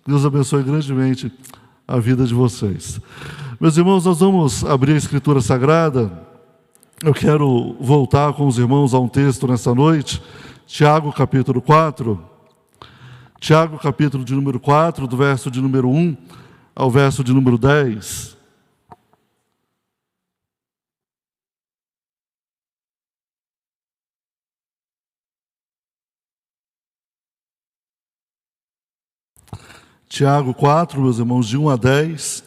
Deus abençoe grandemente a vida de vocês. Meus irmãos, nós vamos abrir a Escritura Sagrada. Eu quero voltar com os irmãos a um texto nessa noite, Tiago capítulo 4. Tiago capítulo de número 4, do verso de número 1 ao verso de número 10. Tiago 4, meus irmãos, de 1 a 10.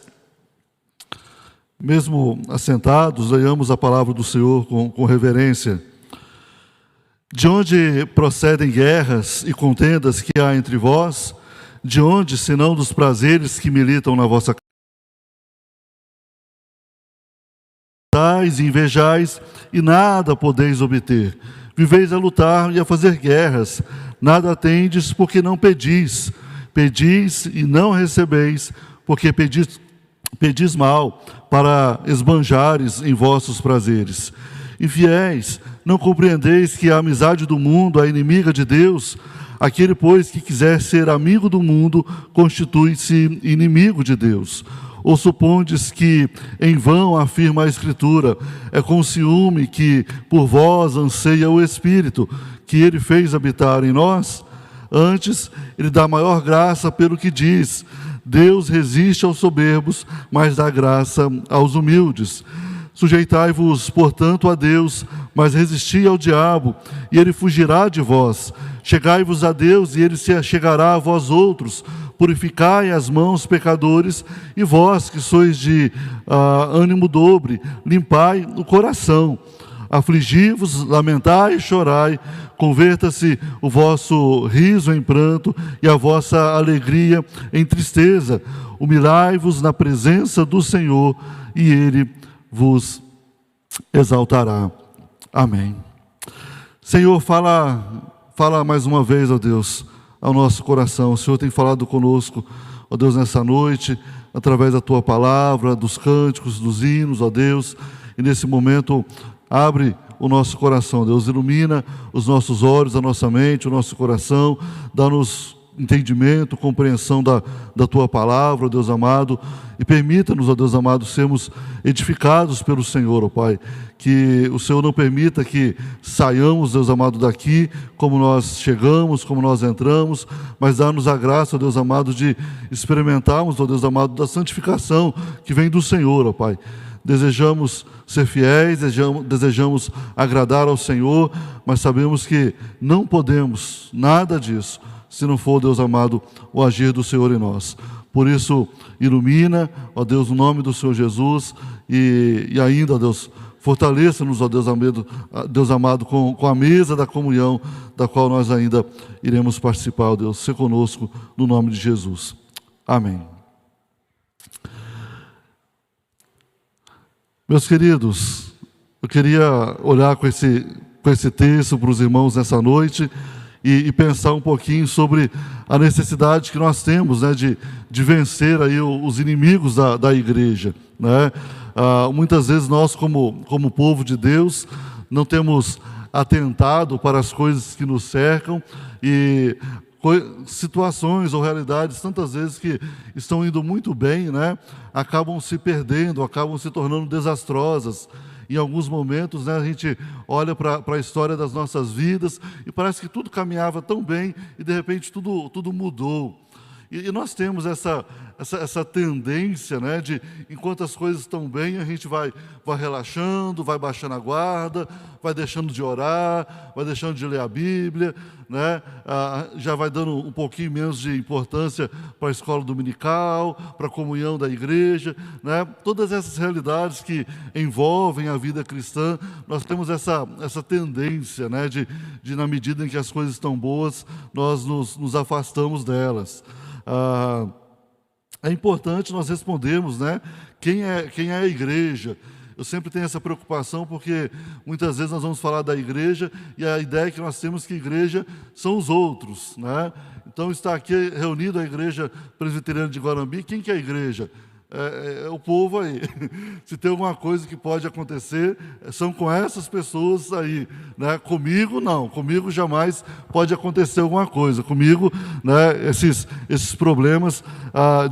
Mesmo assentados, leiamos a palavra do Senhor com reverência. De onde procedem guerras e contendas que há entre vós? De onde, senão dos prazeres que militam na vossa casa? Invejais e nada podeis obter. Viveis a lutar e a fazer guerras. Nada tendes porque não pedis. Pedis e não recebeis, porque pedis mal, para esbanjares em vossos prazeres. Infiéis, não compreendeis que a amizade do mundo é inimiga de Deus? Aquele, pois, que quiser ser amigo do mundo, constitui-se inimigo de Deus. Ou supondes que em vão afirma a Escritura, é com ciúme que por vós anseia o Espírito, que Ele fez habitar em nós? Antes, Ele dá maior graça pelo que diz: Deus resiste aos soberbos, mas dá graça aos humildes. Sujeitai-vos, portanto, a Deus, mas resisti ao diabo, e ele fugirá de vós. Chegai-vos a Deus, e ele se achegará a vós outros. Purificai as mãos, pecadores, e vós, que sois de ânimo dobre, limpai o coração. Afligi-vos, lamentai e chorai, converta-se o vosso riso em pranto e a vossa alegria em tristeza. Humilhai-vos na presença do Senhor e Ele vos exaltará. Amém. Senhor, fala mais uma vez, ó Deus, ao nosso coração. O Senhor tem falado conosco, ó Deus, nessa noite, através da Tua palavra, dos cânticos, dos hinos, ó Deus, e nesse momento abre o nosso coração, Deus, ilumina os nossos olhos, a nossa mente, o nosso coração, dá-nos entendimento, compreensão da Tua palavra, ó Deus amado, e permita-nos, ó Deus amado, sermos edificados pelo Senhor, ó Pai, que o Senhor não permita que saiamos, Deus amado, daqui como nós chegamos, como nós entramos, mas dá-nos a graça, ó Deus amado, de experimentarmos, ó Deus amado, da santificação que vem do Senhor, ó Pai. Desejamos ser fiéis, desejamos agradar ao Senhor, mas sabemos que não podemos nada disso se não for, Deus amado, o agir do Senhor em nós. Por isso, ilumina, ó Deus, no nome do Senhor Jesus, e ainda, ó Deus, fortaleça-nos, ó Deus amado, com a mesa da comunhão, da qual nós ainda iremos participar, ó Deus. Seja conosco, no nome de Jesus. Amém. Meus queridos, eu queria olhar com esse texto para os irmãos nessa noite e pensar um pouquinho sobre a necessidade que nós temos, né, de vencer aí os inimigos da igreja, né? Muitas vezes nós, como povo de Deus, não temos atentado para as coisas que nos cercam e situações ou realidades, tantas vezes que estão indo muito bem, né, acabam se perdendo, acabam se tornando desastrosas. Em alguns momentos, né, a gente olha para a história das nossas vidas e parece que tudo caminhava tão bem e de repente tudo mudou. E nós temos essa tendência, né, de, enquanto as coisas estão bem, a gente vai relaxando, vai baixando a guarda, vai deixando de orar, vai deixando de ler a Bíblia, né, já vai dando um pouquinho menos de importância para a escola dominical, para a comunhão da igreja, né, todas essas realidades que envolvem a vida cristã, nós temos essa tendência, né, de na medida em que as coisas estão boas, nós nos afastamos delas. É importante nós respondermos, né, quem é a igreja. Eu sempre tenho essa preocupação porque muitas vezes nós vamos falar da igreja e a ideia que nós temos que a igreja são os outros, né? Então está aqui reunido a igreja presbiteriana de Guarambi. Quem que é a igreja? é o povo aí. Se tem alguma coisa que pode acontecer, são com essas pessoas aí, né? Comigo, não. Comigo jamais pode acontecer alguma coisa. Comigo, né, esses problemas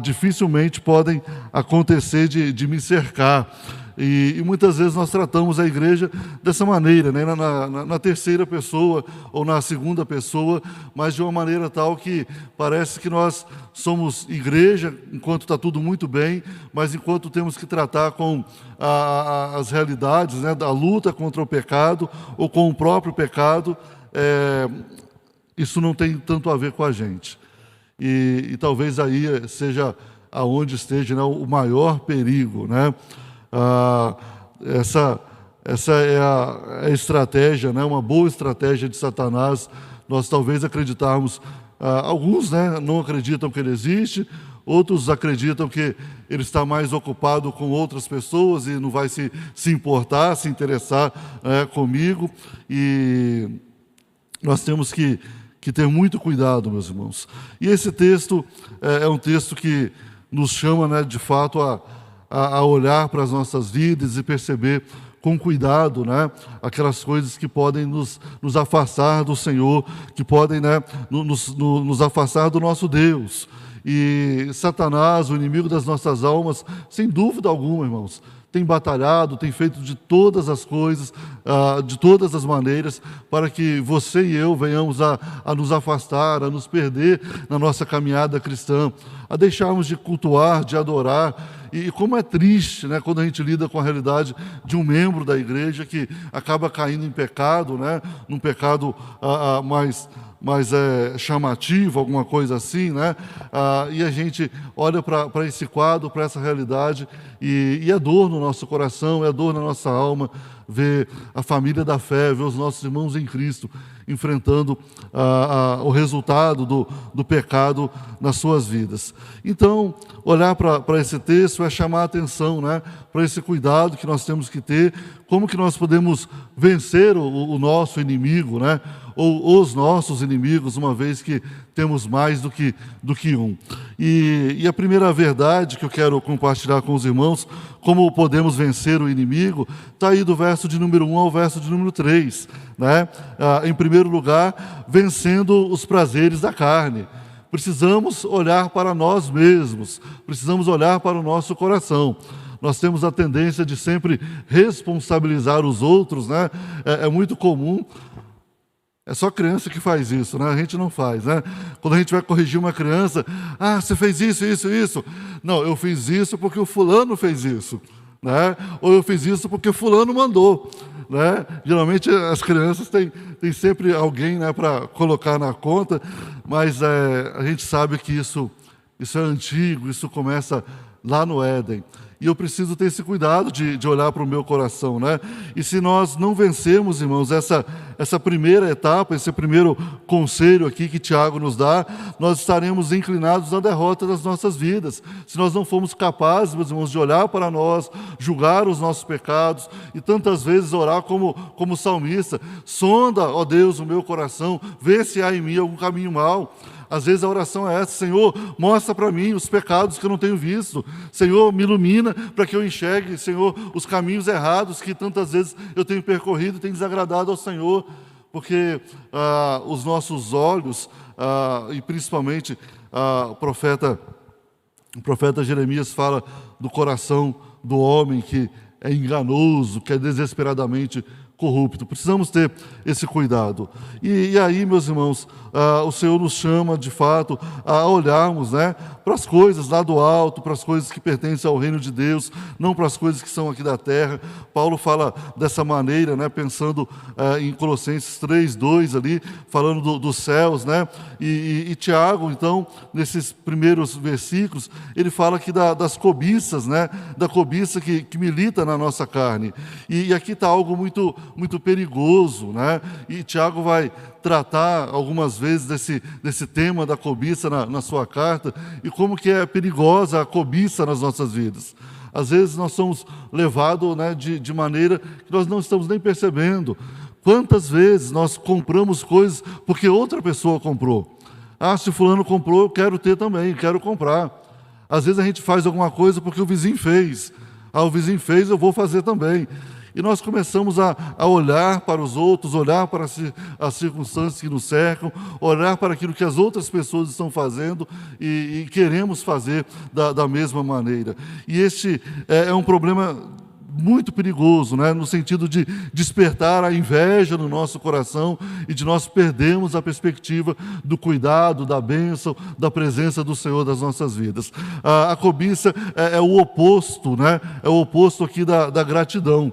dificilmente podem acontecer de me cercar. E muitas vezes nós tratamos a igreja dessa maneira, né? na terceira pessoa ou na segunda pessoa, mas de uma maneira tal que parece que nós somos igreja enquanto está tudo muito bem, mas enquanto temos que tratar com as realidades, né, da luta contra o pecado ou com o próprio pecado, isso não tem tanto a ver com a gente. E talvez aí seja aonde esteja, né, o maior perigo, né? Essa é a estratégia, né? Uma boa estratégia de Satanás. Nós talvez acreditarmos, alguns, né, não acreditam que ele existe, outros acreditam que ele está mais ocupado com outras pessoas e não vai se importar, se interessar comigo. E nós temos que ter muito cuidado, meus irmãos. E esse texto é um texto que nos chama, né, de fato, a olhar para as nossas vidas e perceber com cuidado, né, aquelas coisas que podem nos afastar do Senhor, que podem, né, nos afastar do nosso Deus. E Satanás, o inimigo das nossas almas, sem dúvida alguma, irmãos, tem batalhado, tem feito de todas as coisas, de todas as maneiras, para que você e eu venhamos a nos afastar, a nos perder na nossa caminhada cristã, a deixarmos de cultuar, de adorar. E como é triste, né, quando a gente lida com a realidade de um membro da igreja que acaba caindo em pecado, né, num pecado mais chamativo, alguma coisa assim, né? E a gente olha para esse quadro, para essa realidade, e é dor no nosso coração, é dor na nossa alma, ver a família da fé, ver os nossos irmãos em Cristo enfrentando o resultado do pecado nas suas vidas. Então, olhar para esse texto é chamar a atenção, né, para esse cuidado que nós temos que ter, como que nós podemos vencer o nosso inimigo, né, ou os nossos inimigos, uma vez que temos mais do que um. E a primeira verdade que eu quero compartilhar com os irmãos, como podemos vencer o inimigo, está aí do verso de número 1 ao verso de número 3. Né? Em primeiro lugar, vencendo os prazeres da carne. Precisamos olhar para nós mesmos, precisamos olhar para o nosso coração. Nós temos a tendência de sempre responsabilizar os outros, né? É muito comum. É só criança que faz isso, né? A gente não faz, né? Quando a gente vai corrigir uma criança, você fez isso, isso, isso. Não, eu fiz isso porque o fulano fez isso, né? Ou eu fiz isso porque fulano mandou, né? Geralmente as crianças têm sempre alguém, né, para colocar na conta, mas a gente sabe que isso é antigo, isso começa lá no Éden. E eu preciso ter esse cuidado de olhar para o meu coração, né? E se nós não vencermos, irmãos, essa primeira etapa, esse primeiro conselho aqui que Tiago nos dá, nós estaremos inclinados à derrota das nossas vidas. Se nós não formos capazes, meus irmãos, de olhar para nós, julgar os nossos pecados e tantas vezes orar como salmista, sonda, ó Deus, o meu coração, vê se há em mim algum caminho mau. Às vezes a oração é essa: Senhor, mostra para mim os pecados que eu não tenho visto. Senhor, me ilumina para que eu enxergue, Senhor, os caminhos errados que tantas vezes eu tenho percorrido e tenho desagradado ao Senhor. Porque os nossos olhos, e principalmente o profeta Jeremias fala do coração do homem que é enganoso, que é desesperadamente corrupto. Precisamos ter esse cuidado. E aí, meus irmãos, o Senhor nos chama, de fato, a olharmos, né, para as coisas lá do alto, para as coisas que pertencem ao reino de Deus, não para as coisas que são aqui da terra. Paulo fala dessa maneira, né, pensando em Colossenses 3:2 ali, falando dos céus, né? E Tiago, então, nesses primeiros versículos, ele fala aqui das cobiças, né, da cobiça que milita na nossa carne. E aqui está algo muito perigoso, né? E Tiago vai tratar algumas vezes desse tema da cobiça na sua carta, e como que é perigosa a cobiça nas nossas vidas. Às vezes nós somos levados, né, de maneira que nós não estamos nem percebendo. Quantas vezes nós compramos coisas porque outra pessoa comprou? Se fulano comprou, eu quero ter também, quero comprar. Às vezes a gente faz alguma coisa porque o vizinho fez. O vizinho fez, eu vou fazer também. E nós começamos a olhar para os outros, olhar para as circunstâncias que nos cercam, olhar para aquilo que as outras pessoas estão fazendo e queremos fazer da mesma maneira. E este é um problema muito perigoso, né? No sentido de despertar a inveja no nosso coração e de nós perdermos a perspectiva do cuidado, da bênção, da presença do Senhor das nossas vidas. A cobiça é o oposto, né? É o oposto aqui da gratidão.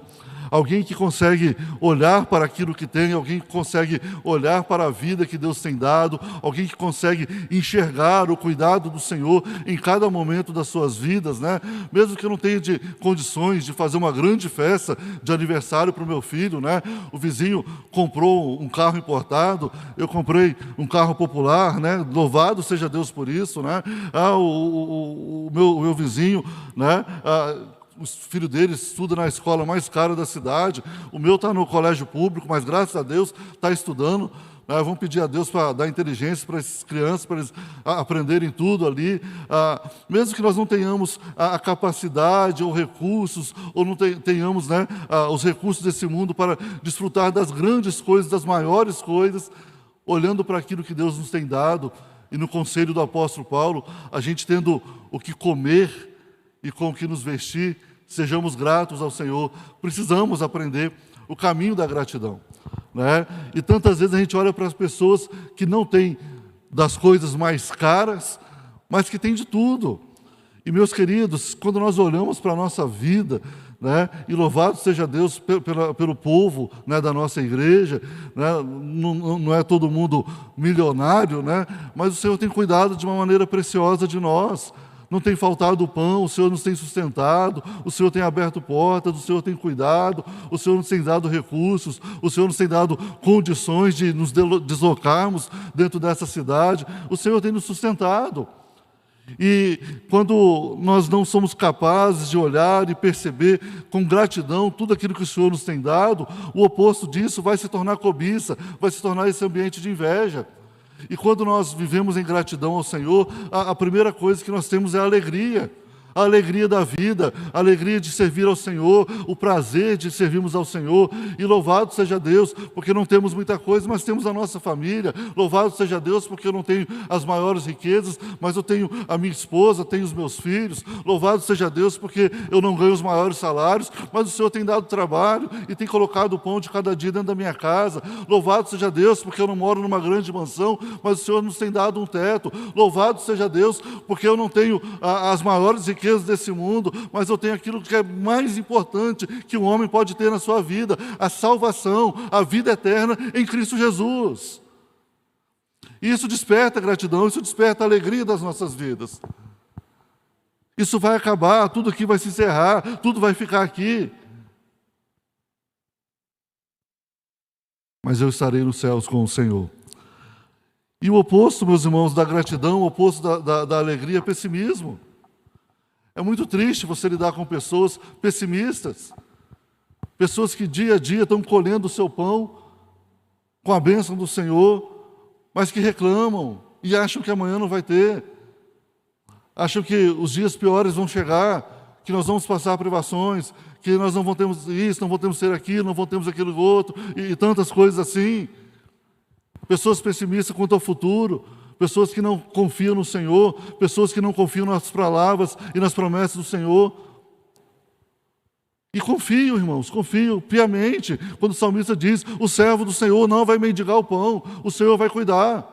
Alguém que consegue olhar para aquilo que tem, alguém que consegue olhar para a vida que Deus tem dado, alguém que consegue enxergar o cuidado do Senhor em cada momento das suas vidas, né? Mesmo que eu não tenha condições de fazer uma grande festa de aniversário para o meu filho, né? O vizinho comprou um carro importado, eu comprei um carro popular, né? Louvado seja Deus por isso, né? O meu vizinho, né? O filho dele estuda na escola mais cara da cidade, o meu está no colégio público, mas graças a Deus está estudando. Vamos pedir a Deus para dar inteligência para essas crianças, para eles aprenderem tudo ali. Mesmo que nós não tenhamos a capacidade ou recursos, ou não tenhamos, né, os recursos desse mundo para desfrutar das grandes coisas, das maiores coisas, olhando para aquilo que Deus nos tem dado, e no conselho do apóstolo Paulo, a gente tendo o que comer e com o que nos vestir, sejamos gratos ao Senhor. Precisamos aprender o caminho da gratidão, né? E tantas vezes a gente olha para as pessoas que não têm das coisas mais caras, mas que têm de tudo. E, meus queridos, quando nós olhamos para a nossa vida, né, e louvado seja Deus pelo povo, né, da nossa igreja, né, não é todo mundo milionário, né, mas o Senhor tem cuidado de uma maneira preciosa de nós. Não tem faltado o pão, o Senhor nos tem sustentado, o Senhor tem aberto portas, o Senhor tem cuidado, o Senhor nos tem dado recursos, o Senhor nos tem dado condições de nos deslocarmos dentro dessa cidade, o Senhor tem nos sustentado. E quando nós não somos capazes de olhar e perceber com gratidão tudo aquilo que o Senhor nos tem dado, o oposto disso vai se tornar cobiça, vai se tornar esse ambiente de inveja. E quando nós vivemos em gratidão ao Senhor, a primeira coisa que nós temos é a alegria da vida, a alegria de servir ao Senhor, o prazer de servirmos ao Senhor. E louvado seja Deus, porque não temos muita coisa, mas temos a nossa família. Louvado seja Deus, porque eu não tenho as maiores riquezas, mas eu tenho a minha esposa, tenho os meus filhos. Louvado seja Deus, porque eu não ganho os maiores salários, mas o Senhor tem dado trabalho e tem colocado o pão de cada dia dentro da minha casa. Louvado seja Deus, porque eu não moro numa grande mansão, mas o Senhor nos tem dado um teto. Louvado seja Deus, porque eu não tenho as maiores riquezas desse mundo, mas eu tenho aquilo que é mais importante que um homem pode ter na sua vida: a salvação, a vida eterna em Cristo Jesus. E isso desperta gratidão, isso desperta a alegria das nossas vidas. Isso vai acabar, tudo aqui vai se encerrar, tudo vai ficar aqui. Mas eu estarei nos céus com o Senhor. E o oposto, meus irmãos, da gratidão, o oposto da alegria é pessimismo. É muito triste você lidar com pessoas pessimistas, pessoas que dia a dia estão colhendo o seu pão com a bênção do Senhor, mas que reclamam e acham que amanhã não vai ter, acham que os dias piores vão chegar, que nós vamos passar privações, que nós não vamos ter isso, não vamos ter aquilo, não vamos ter aquilo outro, e tantas coisas assim. Pessoas pessimistas quanto ao futuro, pessoas que não confiam no Senhor, pessoas que não confiam nas palavras e nas promessas do Senhor. E confio, irmãos, confio piamente, quando o salmista diz: o servo do Senhor não vai mendigar o pão, o Senhor vai cuidar.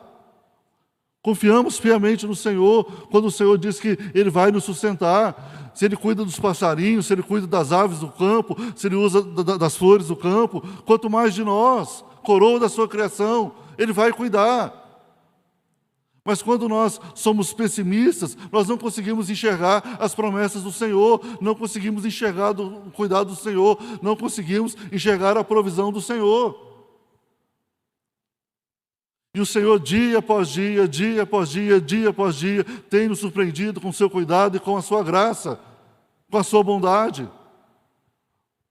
Confiamos piamente no Senhor, quando o Senhor diz que Ele vai nos sustentar. Se Ele cuida dos passarinhos, se Ele cuida das aves do campo, se Ele usa das flores do campo, quanto mais de nós, coroa da sua criação, Ele vai cuidar. Mas quando nós somos pessimistas, nós não conseguimos enxergar as promessas do Senhor, não conseguimos enxergar o cuidado do Senhor, não conseguimos enxergar a provisão do Senhor. E o Senhor, dia após dia, dia após dia, dia após dia, tem nos surpreendido com o seu cuidado e com a sua graça, com a sua bondade.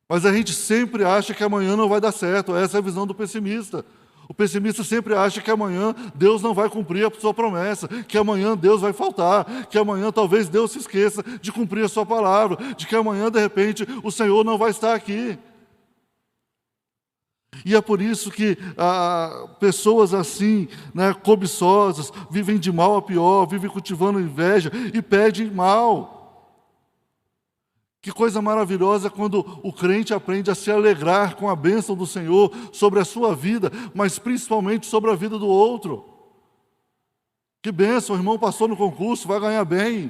Mas a gente sempre acha que amanhã não vai dar certo. Essa é a visão do pessimista. O pessimista sempre acha que amanhã Deus não vai cumprir a sua promessa, que amanhã Deus vai faltar, que amanhã talvez Deus se esqueça de cumprir a sua palavra, de que amanhã, de repente, o Senhor não vai estar aqui. E é por isso que pessoas assim, né, cobiçosas, vivem de mal a pior, vivem cultivando inveja e pedem mal. Que coisa maravilhosa quando o crente aprende a se alegrar com a bênção do Senhor sobre a sua vida, mas principalmente sobre a vida do outro. Que bênção, o irmão passou no concurso, vai ganhar bem,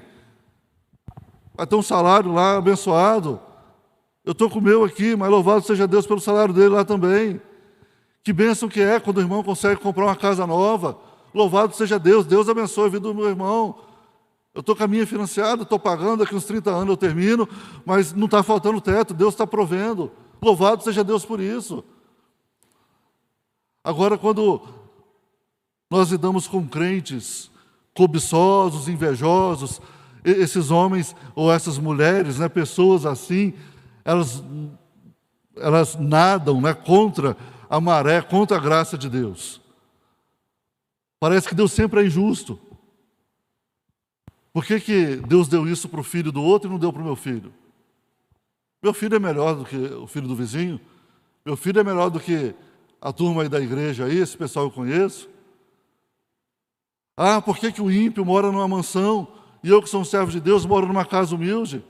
vai ter um salário lá abençoado. Eu estou com o meu aqui, mas louvado seja Deus pelo salário dele lá também. Que bênção que é quando o irmão consegue comprar uma casa nova. Louvado seja Deus, Deus abençoe a vida do meu irmão. Eu estou com a minha financiada, estou pagando, daqui uns 30 anos eu termino, mas não está faltando teto, Deus está provendo. Louvado seja Deus por isso. Agora, quando nós lidamos com crentes cobiçosos, invejosos, esses homens ou essas mulheres, né, pessoas assim, elas nadam, né, contra a maré, contra a graça de Deus. Parece que Deus sempre é injusto. Por que Deus deu isso para o filho do outro e não deu para o meu filho? Meu filho é melhor do que o filho do vizinho? Meu filho é melhor do que a turma aí da igreja, aí, esse pessoal eu conheço? Ah, por que o ímpio mora numa mansão e eu que sou um servo de Deus moro numa casa humilde?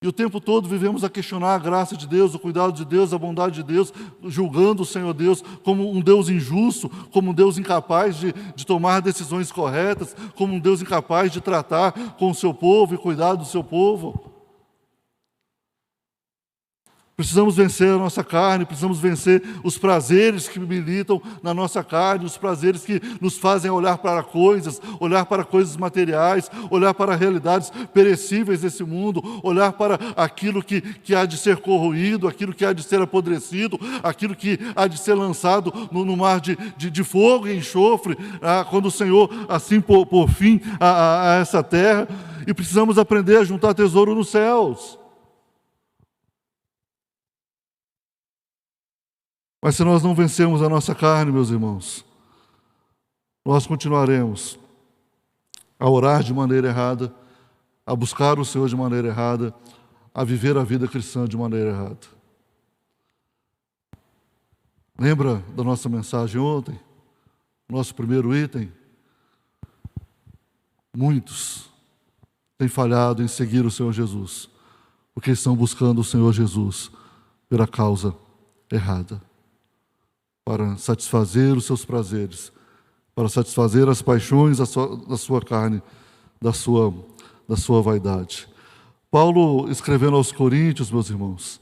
E o tempo todo vivemos a questionar a graça de Deus, o cuidado de Deus, a bondade de Deus, julgando o Senhor Deus como um Deus injusto, como um Deus incapaz de tomar decisões corretas, como um Deus incapaz de tratar com o seu povo e cuidar do seu povo. Precisamos vencer a nossa carne, precisamos vencer os prazeres que militam na nossa carne, os prazeres que nos fazem olhar para coisas materiais, olhar para realidades perecíveis desse mundo, olhar para aquilo que há de ser corroído, aquilo que há de ser apodrecido, aquilo que há de ser lançado no mar de fogo e enxofre, quando o Senhor assim por fim a essa terra. E precisamos aprender a juntar tesouro nos céus. Mas se nós não vencermos a nossa carne, meus irmãos, nós continuaremos a orar de maneira errada, a buscar o Senhor de maneira errada, a viver a vida cristã de maneira errada. Lembra da nossa mensagem ontem? Nosso primeiro item? Muitos têm falhado em seguir o Senhor Jesus, porque estão buscando o Senhor Jesus pela causa errada. Para satisfazer os seus prazeres, para satisfazer as paixões da sua carne, da sua vaidade. Paulo, escrevendo aos Coríntios, meus irmãos,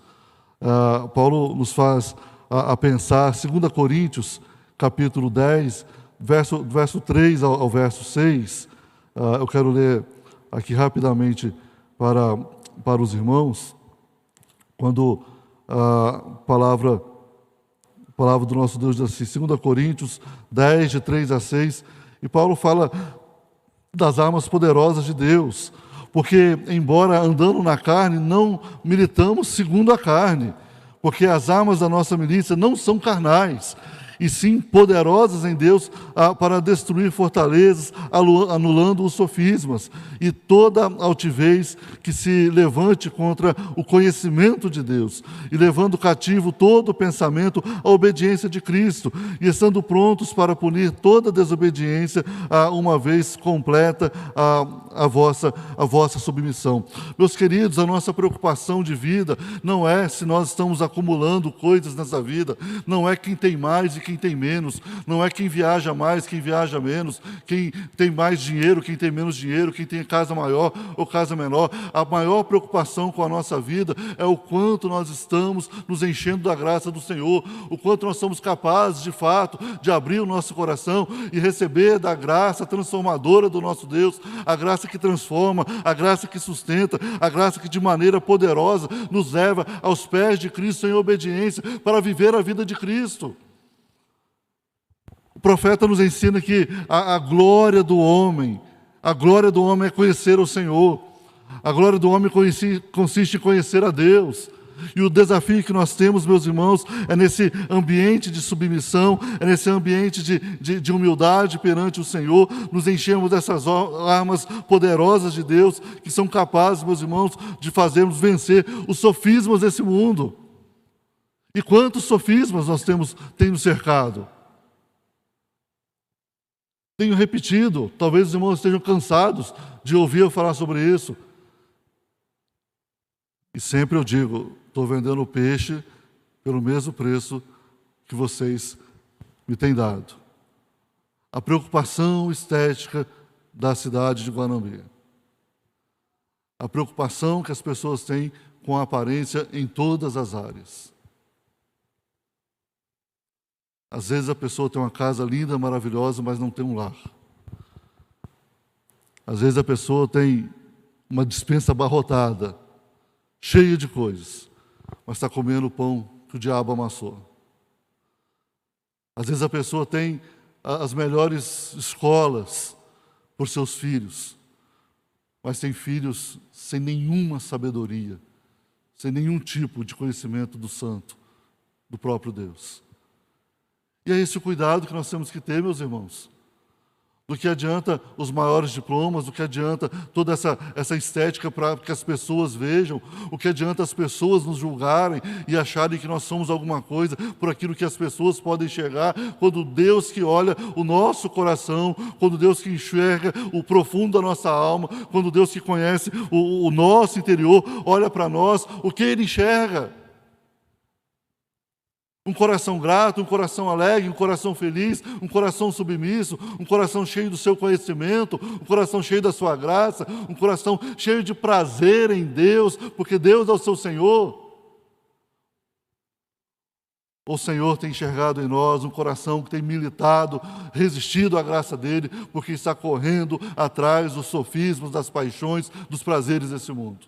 Paulo nos faz a pensar, 2 Coríntios, capítulo 10, verso 3 ao verso 6, eu quero ler aqui rapidamente para os irmãos, quando a palavra do nosso Deus diz assim, 2 Coríntios 10, de 3 a 6, e Paulo fala das armas poderosas de Deus, porque, embora andando na carne, não militamos segundo a carne, porque as armas da nossa milícia não são carnais, e sim poderosas em Deus para destruir fortalezas, anulando os sofismas e toda altivez que se levante contra o conhecimento de Deus, e levando cativo todo o pensamento à obediência de Cristo, e estando prontos para punir toda desobediência, uma vez completa a vossa submissão. Meus queridos, a nossa preocupação de vida não é se nós estamos acumulando coisas nessa vida, não é quem tem mais e quem tem menos, não é quem viaja mais, quem viaja menos, quem tem mais dinheiro, quem tem menos dinheiro, quem tem casa maior ou casa menor. A maior preocupação com a nossa vida é o quanto nós estamos nos enchendo da graça do Senhor, o quanto nós somos capazes, de fato, de abrir o nosso coração e receber da graça transformadora do nosso Deus, a graça que transforma, a graça que sustenta, a graça que de maneira poderosa nos leva aos pés de Cristo em obediência para viver a vida de Cristo. O profeta nos ensina que a glória do homem é conhecer o Senhor. A glória do homem consiste em conhecer a Deus. E o desafio que nós temos, meus irmãos, é nesse ambiente de submissão, é nesse ambiente de humildade perante o Senhor, nos enchermos dessas armas poderosas de Deus, que são capazes, meus irmãos, de fazermos vencer os sofismas desse mundo. E quantos sofismas nós temos nos cercado? Tenho repetido, talvez os irmãos estejam cansados de ouvir eu falar sobre isso. E sempre eu digo, estou vendendo o peixe pelo mesmo preço que vocês me têm dado. A preocupação estética da cidade de Guanambi. A preocupação que as pessoas têm com a aparência em todas as áreas. Às vezes a pessoa tem uma casa linda, maravilhosa, mas não tem um lar. Às vezes a pessoa tem uma despensa abarrotada, cheia de coisas, mas está comendo o pão que o diabo amassou. Às vezes a pessoa tem as melhores escolas por seus filhos, mas tem filhos sem nenhuma sabedoria, sem nenhum tipo de conhecimento do santo, do próprio Deus. E é esse o cuidado que nós temos que ter, meus irmãos. Do que adianta os maiores diplomas, do que adianta toda essa estética para que as pessoas vejam, o que adianta as pessoas nos julgarem e acharem que nós somos alguma coisa por aquilo que as pessoas podem enxergar, quando Deus que olha o nosso coração, quando Deus que enxerga o profundo da nossa alma, quando Deus que conhece o nosso interior, olha para nós, o que Ele enxerga? Um coração grato, um coração alegre, um coração feliz, um coração submisso, um coração cheio do seu conhecimento, um coração cheio da sua graça, um coração cheio de prazer em Deus, porque Deus é o seu Senhor. O Senhor tem enxergado em nós um coração que tem militado, resistido à graça dEle, porque está correndo atrás dos sofismas, das paixões, dos prazeres desse mundo.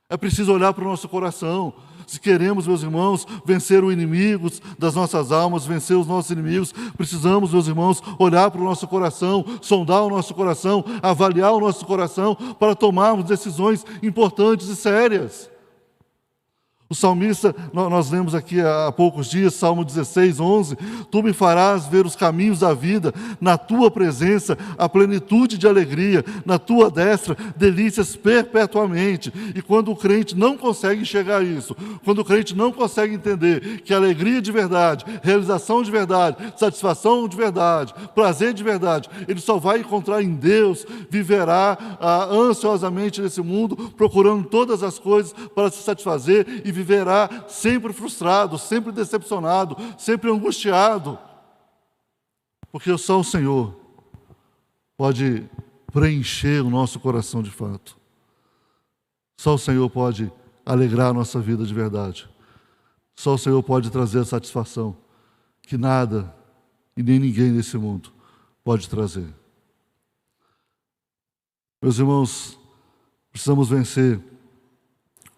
É preciso olhar para o nosso coração. Se queremos, meus irmãos, vencer os inimigos das nossas almas, vencer os nossos inimigos, precisamos, meus irmãos, olhar para o nosso coração, sondar o nosso coração, avaliar o nosso coração para tomarmos decisões importantes e sérias. O salmista, nós lemos aqui há poucos dias, Salmo 16, 11, Tu me farás ver os caminhos da vida, na Tua presença, a plenitude de alegria, na Tua destra, delícias perpetuamente. E quando o crente não consegue enxergar isso, quando o crente não consegue entender que alegria de verdade, realização de verdade, satisfação de verdade, prazer de verdade, ele só vai encontrar em Deus, viverá ansiosamente nesse mundo, procurando todas as coisas para se satisfazer e viverá sempre frustrado, sempre decepcionado, sempre angustiado. Porque só o Senhor pode preencher o nosso coração de fato. Só o Senhor pode alegrar a nossa vida de verdade. Só o Senhor pode trazer a satisfação que nada e nem ninguém nesse mundo pode trazer. Meus irmãos, precisamos vencer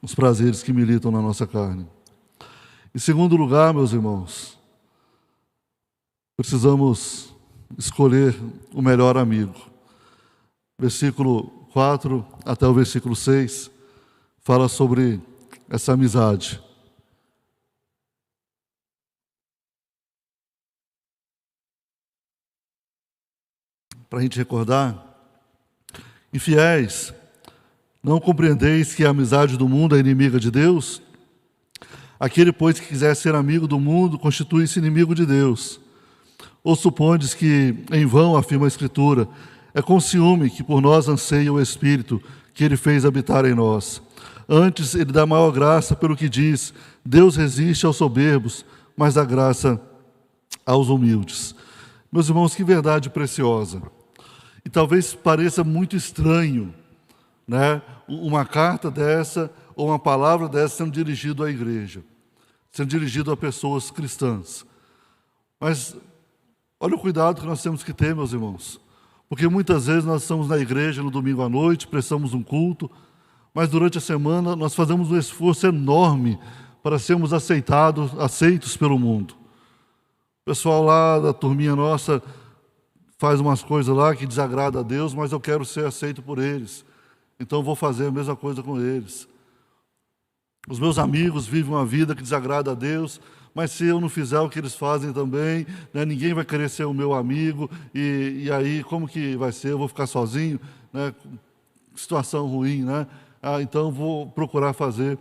os prazeres que militam na nossa carne. Em segundo lugar, meus irmãos, precisamos escolher o melhor amigo. Versículo 4 até o versículo 6 fala sobre essa amizade. Para a gente recordar, infiéis, não compreendeis que a amizade do mundo é inimiga de Deus? Aquele, pois, que quiser ser amigo do mundo, constitui-se inimigo de Deus. Ou supondes que, em vão, afirma a Escritura, é com ciúme que por nós anseia o Espírito que Ele fez habitar em nós. Antes, Ele dá maior graça pelo que diz, Deus resiste aos soberbos, mas dá graça aos humildes. Meus irmãos, que verdade preciosa. E talvez pareça muito estranho, né? Uma carta dessa ou uma palavra dessa sendo dirigida à igreja, sendo dirigida a pessoas cristãs. Mas olha o cuidado que nós temos que ter, meus irmãos, porque muitas vezes nós estamos na igreja no domingo à noite, prestamos um culto, mas durante a semana nós fazemos um esforço enorme para sermos aceitos pelo mundo. O pessoal lá da turminha nossa faz umas coisas lá que desagrada a Deus, mas eu quero ser aceito por eles. Então vou fazer a mesma coisa com eles. Os meus amigos vivem uma vida que desagrada a Deus, mas se eu não fizer o que eles fazem também, né, ninguém vai querer ser o meu amigo, e aí como que vai ser? Eu vou ficar sozinho? Né? Situação ruim, né? Então vou procurar fazer.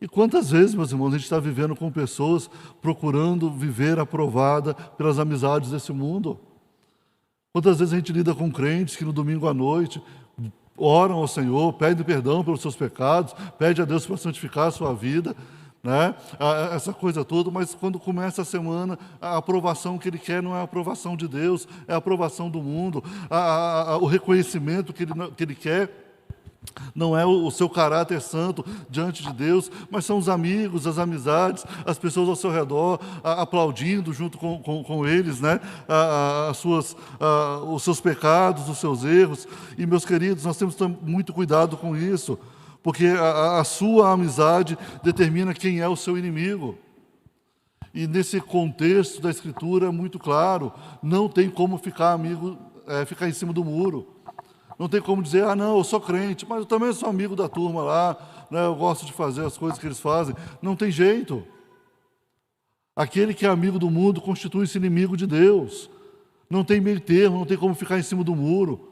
E quantas vezes, meus irmãos, a gente está vivendo com pessoas procurando viver aprovada pelas amizades desse mundo? Quantas vezes a gente lida com crentes que no domingo à noite oram ao Senhor, pedem perdão pelos seus pecados, pedem a Deus para santificar a sua vida, né? Essa coisa toda, mas quando começa a semana, a aprovação que ele quer não é a aprovação de Deus, é a aprovação do mundo, o reconhecimento que ele quer não é o seu caráter santo diante de Deus, mas são os amigos, as amizades, as pessoas ao seu redor, aplaudindo junto com eles, né? Os seus pecados, os seus erros. E, meus queridos, nós temos que ter muito cuidado com isso, porque a sua amizade determina quem é o seu inimigo. E nesse contexto da Escritura é muito claro, não tem como ficar em cima do muro. Não tem como dizer, não, eu sou crente, mas eu também sou amigo da turma lá, né, eu gosto de fazer as coisas que eles fazem. Não tem jeito. Aquele que é amigo do mundo constitui-se inimigo de Deus. Não tem meio termo, não tem como ficar em cima do muro.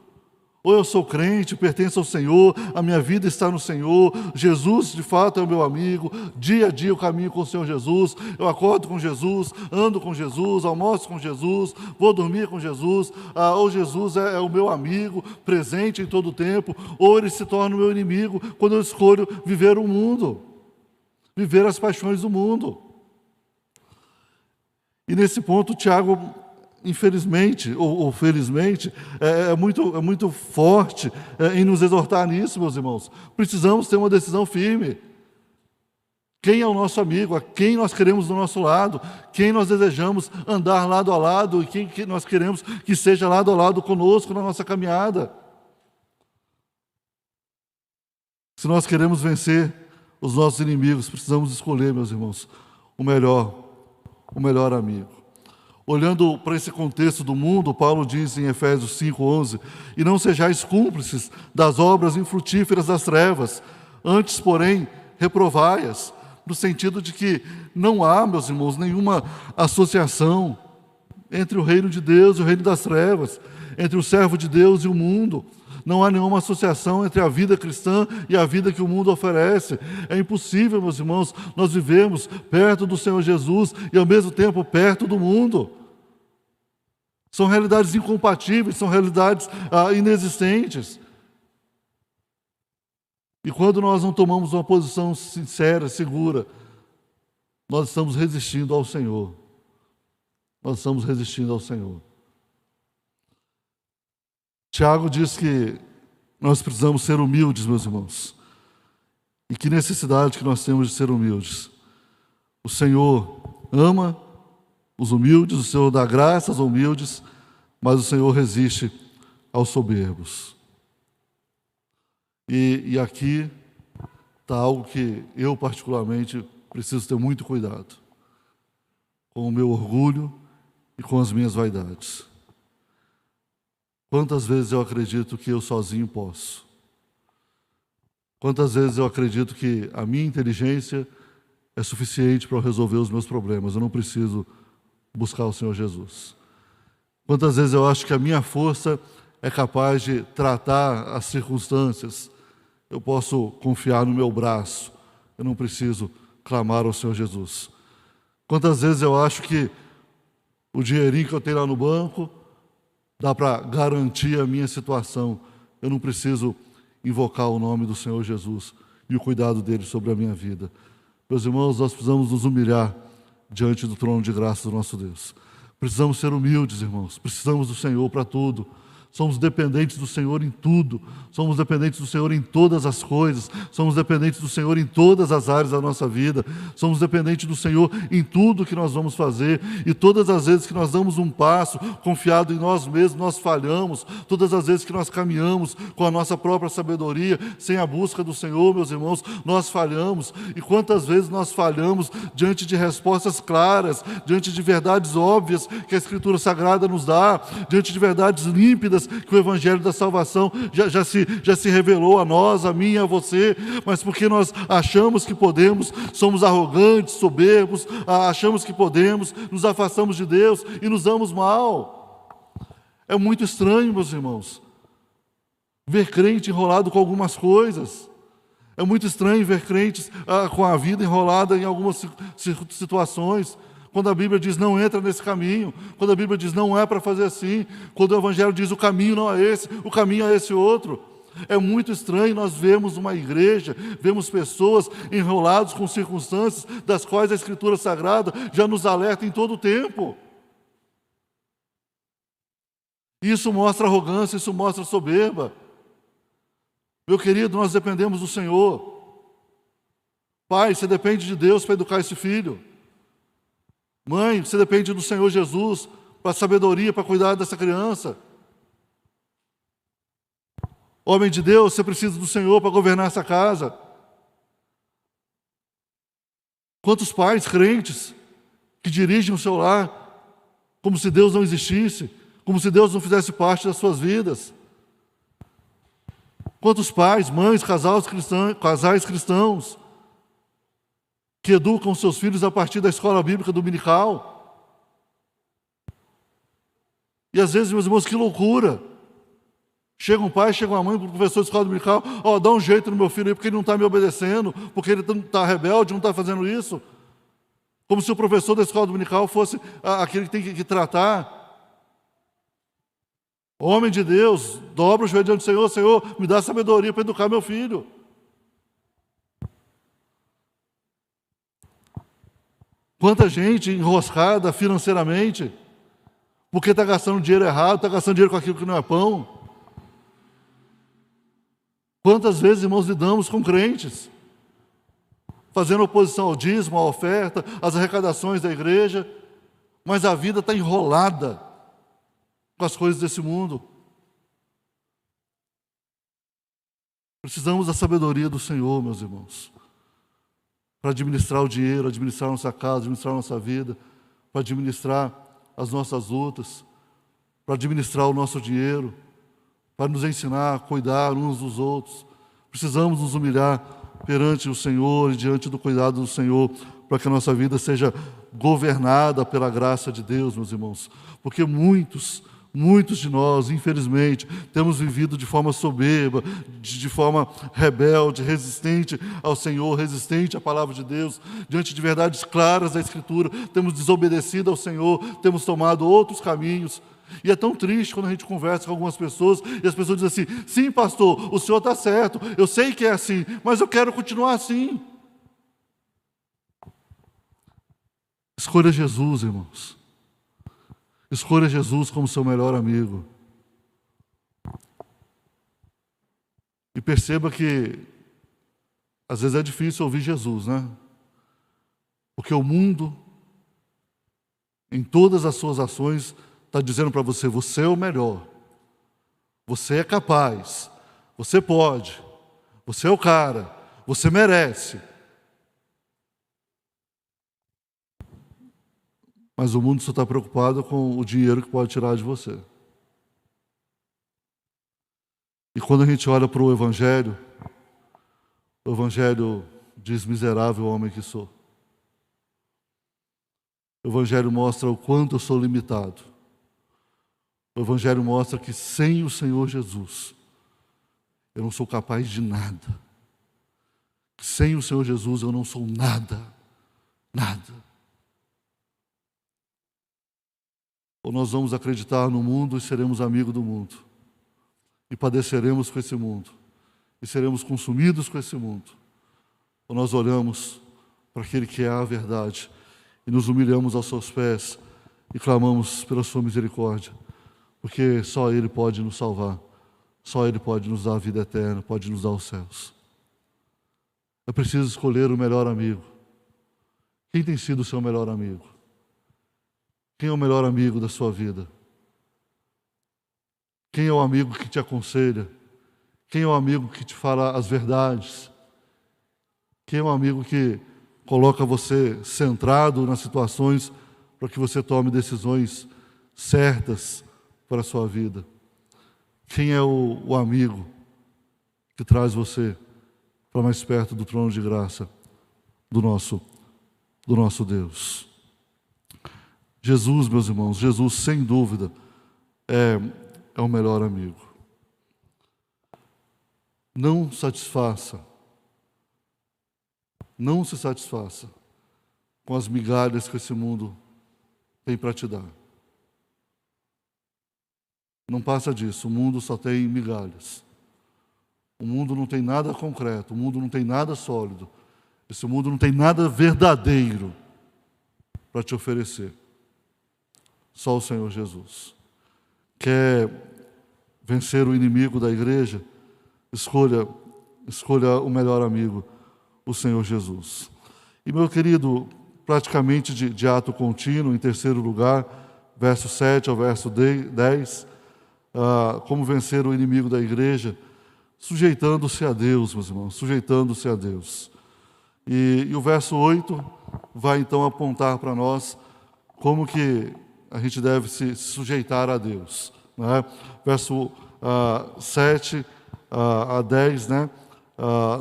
Ou eu sou crente, pertenço ao Senhor, a minha vida está no Senhor, Jesus de fato é o meu amigo, dia a dia eu caminho com o Senhor Jesus, eu acordo com Jesus, ando com Jesus, almoço com Jesus, vou dormir com Jesus, ou Jesus é o meu amigo, presente em todo o tempo, ou ele se torna o meu inimigo quando eu escolho viver o mundo, viver as paixões do mundo. E nesse ponto, Tiago, infelizmente ou felizmente, é muito forte em nos exortar nisso, meus irmãos. Precisamos ter uma decisão firme. Quem é o nosso amigo? A quem nós queremos do nosso lado? Quem nós desejamos andar lado a lado? E quem que nós queremos que seja lado a lado conosco na nossa caminhada? Se nós queremos vencer os nossos inimigos, precisamos escolher, meus irmãos, o melhor amigo. Olhando para esse contexto do mundo, Paulo diz em Efésios 5:11, e não sejais cúmplices das obras infrutíferas das trevas, antes, porém, reprovai-as, no sentido de que não há, meus irmãos, nenhuma associação entre o reino de Deus e o reino das trevas, entre o servo de Deus e o mundo. Não há nenhuma associação entre a vida cristã e a vida que o mundo oferece. É impossível, meus irmãos, nós vivemos perto do Senhor Jesus e ao mesmo tempo perto do mundo. São realidades incompatíveis, são realidades inexistentes. E quando nós não tomamos uma posição sincera, segura, nós estamos resistindo ao Senhor. Nós estamos resistindo ao Senhor. Tiago diz que nós precisamos ser humildes, meus irmãos. E que necessidade que nós temos de ser humildes. O Senhor ama os humildes, o Senhor dá graça aos humildes, mas o Senhor resiste aos soberbos. E aqui está algo que eu particularmente preciso ter muito cuidado. Com o meu orgulho e com as minhas vaidades. Quantas vezes eu acredito que eu sozinho posso? Quantas vezes eu acredito que a minha inteligência é suficiente para resolver os meus problemas, eu não preciso buscar o Senhor Jesus? Quantas vezes eu acho que a minha força é capaz de tratar as circunstâncias, eu posso confiar no meu braço, eu não preciso clamar ao Senhor Jesus? Quantas vezes eu acho que o dinheirinho que eu tenho lá no banco dá para garantir a minha situação, eu não preciso invocar o nome do Senhor Jesus e o cuidado dele sobre a minha vida? Meus irmãos, nós precisamos nos humilhar diante do trono de graça do nosso Deus. Precisamos ser humildes, irmãos. Precisamos do Senhor para tudo. Somos dependentes do Senhor em tudo. Somos dependentes do Senhor em todas as coisas. Somos dependentes do Senhor em todas as áreas da nossa vida. Somos dependentes do Senhor em tudo que nós vamos fazer. E todas as vezes que nós damos um passo confiado em nós mesmos, nós falhamos. Todas as vezes que nós caminhamos com a nossa própria sabedoria, sem a busca do Senhor, meus irmãos, nós falhamos. E quantas vezes nós falhamos diante de respostas claras, diante de verdades óbvias que a Escritura Sagrada nos dá, diante de verdades límpidas vidas, que o Evangelho da salvação já se revelou a nós, a mim e a você, mas porque nós achamos que podemos, somos arrogantes, soberbos, achamos que podemos, nos afastamos de Deus e nos damos mal. É muito estranho, meus irmãos, ver crente enrolado com algumas coisas. É muito estranho ver crentes com a vida enrolada em algumas situações. Quando a Bíblia diz não entra nesse caminho, quando a Bíblia diz não é para fazer assim, quando o Evangelho diz o caminho não é esse, o caminho é esse outro. É muito estranho nós vemos uma igreja, vemos pessoas enroladas com circunstâncias das quais a Escritura Sagrada já nos alerta em todo o tempo. Isso mostra arrogância, isso mostra soberba. Meu querido, nós dependemos do Senhor. Pai, você depende de Deus para educar esse filho. Mãe, você depende do Senhor Jesus para a sabedoria, para cuidar dessa criança. Homem de Deus, você precisa do Senhor para governar essa casa. Quantos pais crentes que dirigem o seu lar como se Deus não existisse, como se Deus não fizesse parte das suas vidas. Quantos pais, mães, casais cristãos que educam seus filhos a partir da escola bíblica dominical. E às vezes, meus irmãos, que loucura. Chega um pai, chega uma mãe para o professor de escola dominical, dá um jeito no meu filho aí, porque ele não está me obedecendo, porque ele está rebelde, não está fazendo isso. Como se o professor da escola dominical fosse aquele que tem que tratar. Homem de Deus, dobra o joelho diante do Senhor, Senhor, me dá sabedoria para educar meu filho. Quanta gente enroscada financeiramente, porque está gastando dinheiro errado, está gastando dinheiro com aquilo que não é pão. Quantas vezes, irmãos, lidamos com crentes, fazendo oposição ao dízimo, à oferta, às arrecadações da igreja, mas a vida está enrolada com as coisas desse mundo. Precisamos da sabedoria do Senhor, meus irmãos, para administrar o dinheiro, administrar a nossa casa, administrar a nossa vida, para administrar as nossas lutas, para administrar o nosso dinheiro, para nos ensinar a cuidar uns dos outros. Precisamos nos humilhar perante o Senhor e diante do cuidado do Senhor, para que a nossa vida seja governada pela graça de Deus, meus irmãos. Porque muitos de nós, infelizmente, temos vivido de forma soberba, de forma rebelde, resistente ao Senhor, resistente à palavra de Deus, diante de verdades claras da Escritura, temos desobedecido ao Senhor, temos tomado outros caminhos. E é tão triste quando a gente conversa com algumas pessoas e as pessoas dizem assim: sim, pastor, o senhor está certo, eu sei que é assim, mas eu quero continuar assim. Escolha Jesus, irmãos. Escolha Jesus como seu melhor amigo. E perceba que às vezes é difícil ouvir Jesus, né? Porque o mundo, em todas as suas ações, está dizendo para você: você é o melhor, você é capaz, você pode, você é o cara, você merece. Mas o mundo só está preocupado com o dinheiro que pode tirar de você. E quando a gente olha para o Evangelho diz: miserável homem que sou. O Evangelho mostra o quanto eu sou limitado. O Evangelho mostra que sem o Senhor Jesus, eu não sou capaz de nada. Sem o Senhor Jesus, eu não sou nada. Nada. Ou nós vamos acreditar no mundo e seremos amigos do mundo. E padeceremos com esse mundo. E seremos consumidos com esse mundo. Ou nós olhamos para aquele que é a verdade e nos humilhamos aos seus pés e clamamos pela sua misericórdia. Porque só Ele pode nos salvar. Só Ele pode nos dar a vida eterna, pode nos dar os céus. É preciso escolher o melhor amigo. Quem tem sido o seu melhor amigo? Quem é o melhor amigo da sua vida? Quem é o amigo que te aconselha? Quem é o amigo que te fala as verdades? Quem é o amigo que coloca você centrado nas situações para que você tome decisões certas para a sua vida? Quem é o amigo que traz você para mais perto do trono de graça do nosso Deus? Jesus, meus irmãos, Jesus, sem dúvida, é o melhor amigo. Não se satisfaça com as migalhas que esse mundo tem para te dar. Não passa disso, o mundo só tem migalhas. O mundo não tem nada concreto, o mundo não tem nada sólido. Esse mundo não tem nada verdadeiro para te oferecer. Só o Senhor Jesus. Quer vencer o inimigo da igreja? Escolha o melhor amigo, o Senhor Jesus. E, meu querido, praticamente de ato contínuo, em terceiro lugar, verso 7 ao verso 10, como vencer o inimigo da igreja? Sujeitando-se a Deus, meus irmãos, sujeitando-se a Deus. E o verso 8 vai então apontar para nós como que a gente deve se sujeitar a Deus, né? Verso 7 a 10, né?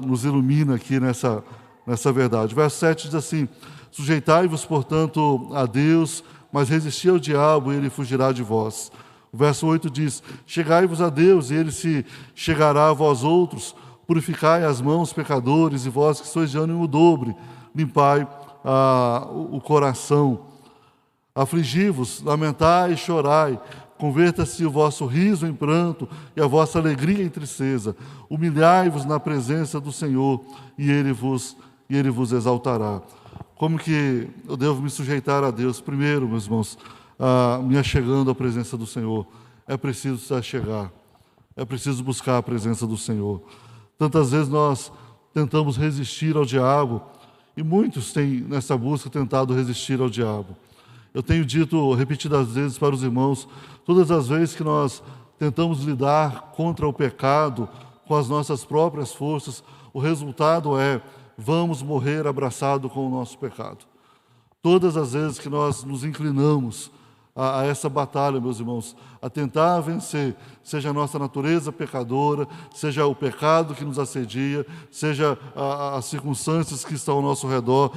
Nos ilumina aqui nessa verdade. Verso 7 diz assim: sujeitai-vos, portanto, a Deus, mas resisti ao diabo e ele fugirá de vós. O verso 8 diz: chegai-vos a Deus e ele se chegará a vós outros. Purificai as mãos, pecadores, e vós que sois de ânimo dobre, limpai o coração. Afligi-vos, lamentai e chorai. Converta-se o vosso riso em pranto e a vossa alegria em tristeza. Humilhai-vos na presença do Senhor e Ele vos exaltará. Como que eu devo me sujeitar a Deus? Primeiro, meus irmãos, me achegando à presença do Senhor. É preciso se achegar. É preciso buscar a presença do Senhor. Tantas vezes nós tentamos resistir ao diabo, e muitos têm nessa busca tentado resistir ao diabo. Eu tenho dito repetidas vezes para os irmãos, todas as vezes que nós tentamos lidar contra o pecado com as nossas próprias forças, o resultado é: vamos morrer abraçado com o nosso pecado. Todas as vezes que nós nos inclinamos a essa batalha, meus irmãos, a tentar vencer, seja a nossa natureza pecadora, seja o pecado que nos assedia, seja as circunstâncias que estão ao nosso redor,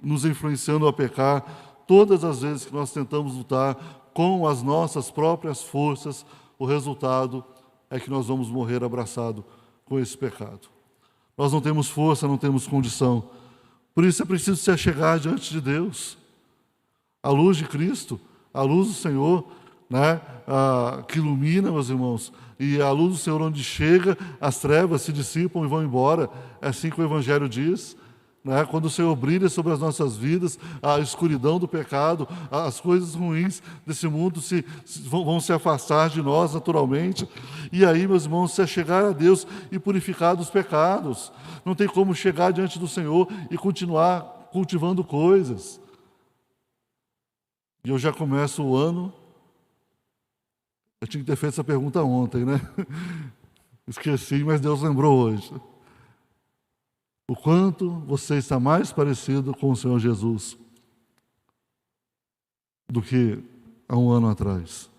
nos influenciando a pecar, todas as vezes que nós tentamos lutar com as nossas próprias forças, o resultado é que nós vamos morrer abraçado com esse pecado. Nós não temos força, não temos condição. Por isso é preciso se achegar diante de Deus, à luz de Cristo, a luz do Senhor, né, que ilumina, meus irmãos, e a luz do Senhor onde chega, as trevas se dissipam e vão embora. É assim que o Evangelho diz, né? Quando o Senhor brilha sobre as nossas vidas, a escuridão do pecado, as coisas ruins desse mundo vão se afastar de nós naturalmente. E aí, meus irmãos, se chegar a Deus e purificar dos pecados. Não tem como chegar diante do Senhor e continuar cultivando coisas. E eu já começo o ano. Eu tinha que ter feito essa pergunta ontem, né? Esqueci, mas Deus lembrou hoje. O quanto você está mais parecido com o Senhor Jesus do que há um ano atrás.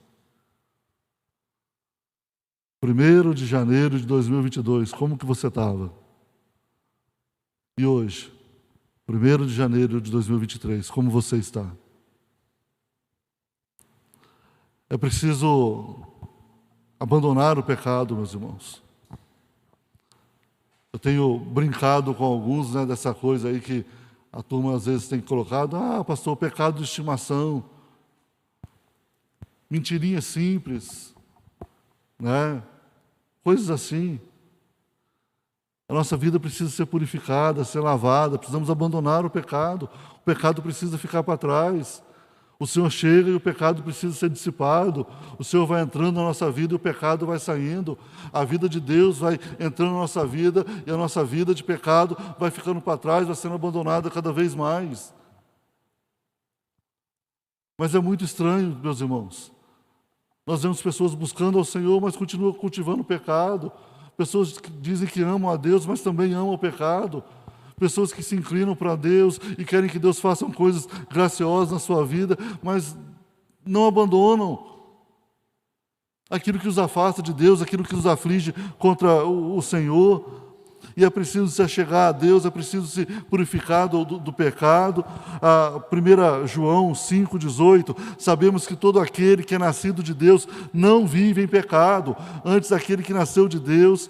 1º de janeiro de 2022, como que você estava? E hoje, 1º de janeiro de 2023, como você está? É preciso abandonar o pecado, meus irmãos. Eu tenho brincado com alguns, né, dessa coisa aí que a turma às vezes tem colocado: pastor, pecado de estimação. Mentirinha simples, né? Coisas assim. A nossa vida precisa ser purificada, ser lavada, precisamos abandonar o pecado precisa ficar para trás. O Senhor chega e o pecado precisa ser dissipado. O Senhor vai entrando na nossa vida e o pecado vai saindo. A vida de Deus vai entrando na nossa vida e a nossa vida de pecado vai ficando para trás, vai sendo abandonada cada vez mais. Mas é muito estranho, meus irmãos. Nós vemos pessoas buscando ao Senhor, mas continuam cultivando o pecado. Pessoas que dizem que amam a Deus, mas também amam o pecado. Pessoas que se inclinam para Deus e querem que Deus faça coisas graciosas na sua vida, mas não abandonam. aquilo que nos afasta de Deus, aquilo que nos aflige contra o Senhor. E é preciso se achegar a Deus, é preciso se purificar do pecado. 1 João 5,18, sabemos que todo aquele que é nascido de Deus não vive em pecado. Antes, aquele que nasceu de Deus,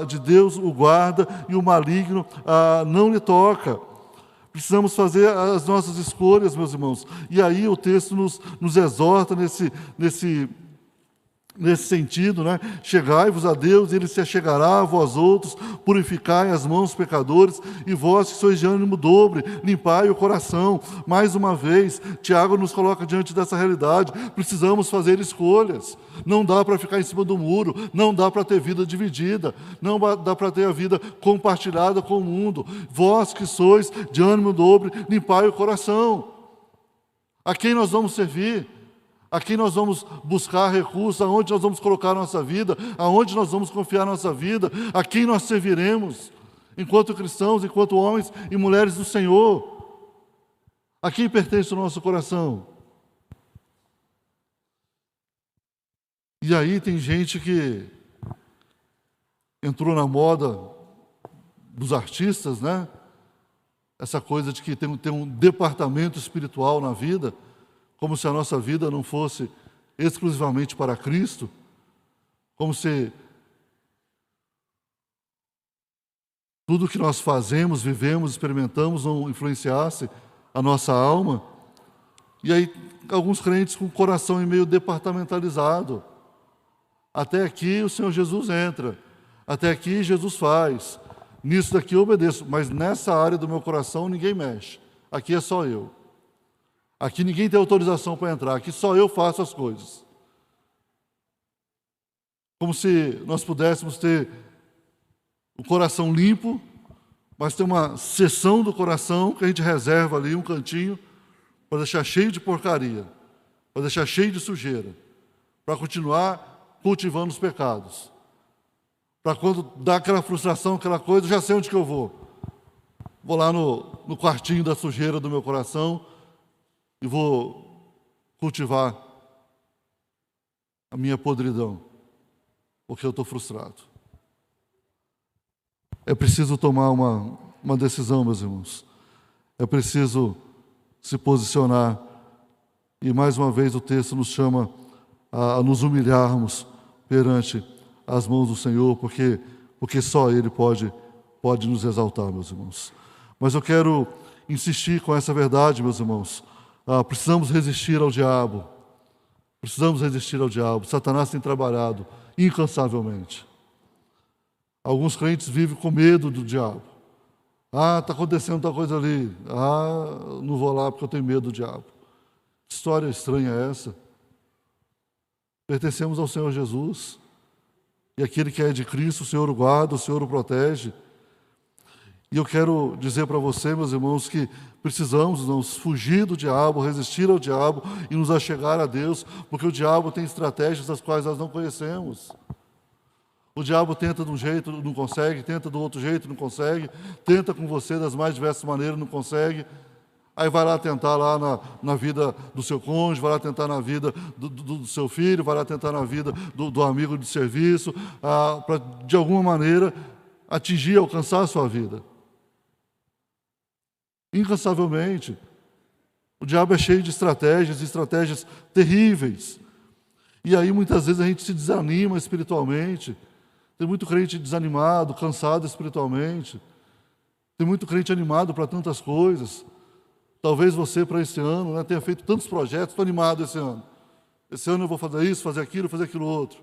de Deus o guarda, e o maligno não lhe toca. Precisamos fazer as nossas escolhas, meus irmãos. E aí o texto nos exorta nesse sentido, né? Chegai-vos a Deus, Ele se achegará a vós outros, purificai as mãos pecadores, e vós que sois de ânimo dobre, limpai o coração. Mais uma vez, Tiago nos coloca diante dessa realidade. Precisamos fazer escolhas. Não dá para ficar em cima do muro, não dá para ter vida dividida, não dá para ter a vida compartilhada com o mundo. Vós que sois de ânimo dobre, limpai o coração. A quem nós vamos servir? A quem nós vamos buscar recursos, aonde nós vamos colocar a nossa vida, aonde nós vamos confiar a nossa vida, a quem nós serviremos, enquanto cristãos, enquanto homens e mulheres do Senhor. A quem pertence o nosso coração? E aí tem gente que entrou na moda dos artistas, né? Essa coisa de que tem um departamento espiritual na vida, como se a nossa vida não fosse exclusivamente para Cristo, como se tudo que nós fazemos, vivemos, experimentamos não influenciasse a nossa alma. E aí, alguns crentes com o coração meio departamentalizado. Até aqui o Senhor Jesus entra, até aqui Jesus faz, nisso daqui eu obedeço, mas nessa área do meu coração ninguém mexe, aqui é só eu. Aqui ninguém tem autorização para entrar, aqui só eu faço as coisas. Como se nós pudéssemos ter o coração limpo, mas ter uma seção do coração que a gente reserva ali, um cantinho, para deixar cheio de porcaria, para deixar cheio de sujeira, para continuar cultivando os pecados. Para quando dá aquela frustração, aquela coisa, já sei onde que eu vou. Vou lá no quartinho da sujeira do meu coração, e vou cultivar a minha podridão, porque eu estou frustrado. É preciso tomar uma decisão, meus irmãos. É preciso se posicionar. E mais uma vez o texto nos chama a nos humilharmos perante as mãos do Senhor, porque só Ele pode nos exaltar, meus irmãos. Mas eu quero insistir com essa verdade, meus irmãos. Precisamos resistir ao diabo. Precisamos resistir ao diabo. Satanás tem trabalhado incansavelmente. Alguns crentes vivem com medo do diabo. Está acontecendo tal coisa ali. Não vou lá porque eu tenho medo do diabo. Que história estranha é essa? Pertencemos ao Senhor Jesus. E aquele que é de Cristo, o Senhor o guarda, o Senhor o protege. E eu quero dizer para você, meus irmãos, que precisamos nos fugir do diabo, resistir ao diabo e nos achegar a Deus, porque o diabo tem estratégias das quais nós não conhecemos. O diabo tenta de um jeito, não consegue, tenta do outro jeito, não consegue, tenta com você das mais diversas maneiras, não consegue. Aí vai lá tentar lá na vida do seu cônjuge, vai lá tentar na vida do seu filho, vai lá tentar na vida do amigo de serviço, para de alguma maneira atingir, alcançar a sua vida. Incansavelmente. O diabo é cheio de estratégias terríveis. E aí muitas vezes a gente se desanima espiritualmente. Tem muito crente desanimado, cansado espiritualmente. Tem muito crente animado para tantas coisas. Talvez você para esse ano, né, tenha feito tantos projetos, estou animado esse ano. Esse ano eu vou fazer isso, fazer aquilo outro.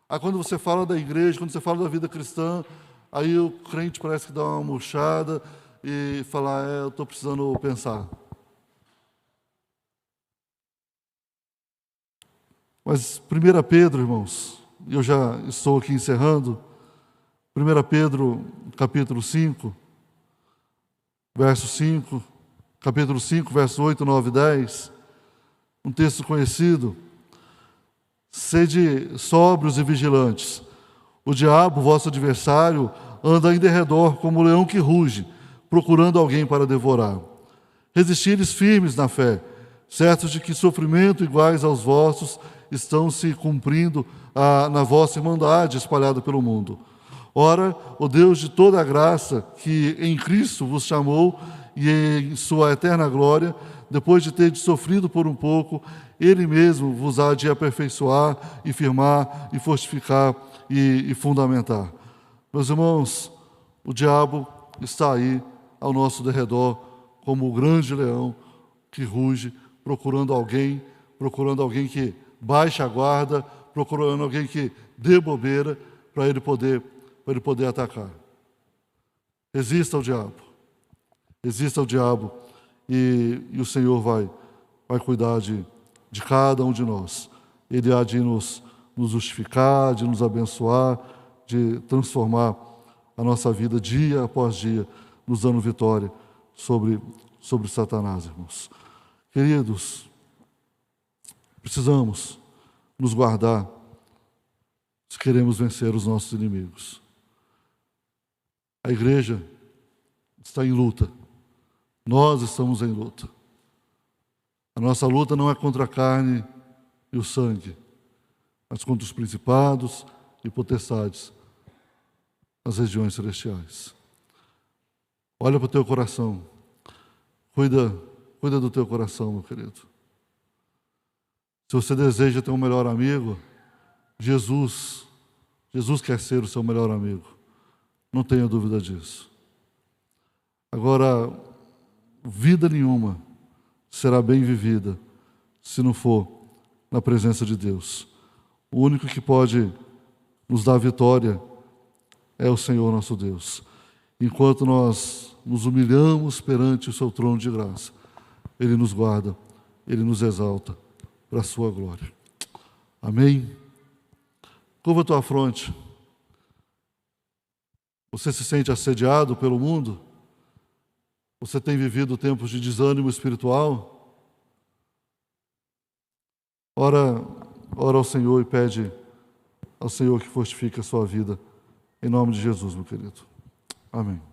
Aí quando você fala da igreja, quando você fala da vida cristã, aí o crente parece que dá uma murchada e fala, eu estou precisando pensar. Mas 1 Pedro, irmãos, eu já estou aqui encerrando, 1 Pedro, capítulo 5, verso 5, capítulo 5, verso 8, 9 e 10, um texto conhecido. Sede sóbrios e vigilantes. O diabo, vosso adversário, anda em derredor como um leão que ruge, procurando alguém para devorar. Resistir-lhes firmes na fé, certos de que sofrimento iguais aos vossos estão se cumprindo na vossa irmandade espalhada pelo mundo. Ora, o Deus de toda a graça, que em Cristo vos chamou e em sua eterna glória, depois de ter sofrido por um pouco, Ele mesmo vos há de aperfeiçoar e firmar e fortificar e fundamentar. Meus irmãos, o diabo está aí ao nosso derredor como o grande leão que ruge, procurando alguém que baixe a guarda, procurando alguém que dê bobeira para ele poder atacar. Resista ao diabo, e o Senhor vai cuidar de cada um de nós. Ele há de nos justificar, de nos abençoar, de transformar a nossa vida dia após dia, nos dando vitória sobre Satanás, irmãos. Queridos, precisamos nos guardar se queremos vencer os nossos inimigos. A igreja está em luta. Nós estamos em luta. A nossa luta não é contra a carne e o sangue, mas contra os principados e potestades nas regiões celestiais. Olha para o teu coração. Cuida do teu coração, meu querido. Se você deseja ter um melhor amigo, Jesus quer ser o seu melhor amigo. Não tenha dúvida disso. Agora, vida nenhuma será bem vivida se não for na presença de Deus. O único que pode nos dar vitória é o Senhor nosso Deus. Enquanto nós nos humilhamos perante o seu trono de graça, Ele nos guarda, Ele nos exalta para a sua glória. Amém? Curva a tua fronte. Você se sente assediado pelo mundo? Você tem vivido tempos de desânimo espiritual? Ora ao Senhor e pede ao Senhor que fortifique a sua vida. Em nome de Jesus, meu querido. Amém.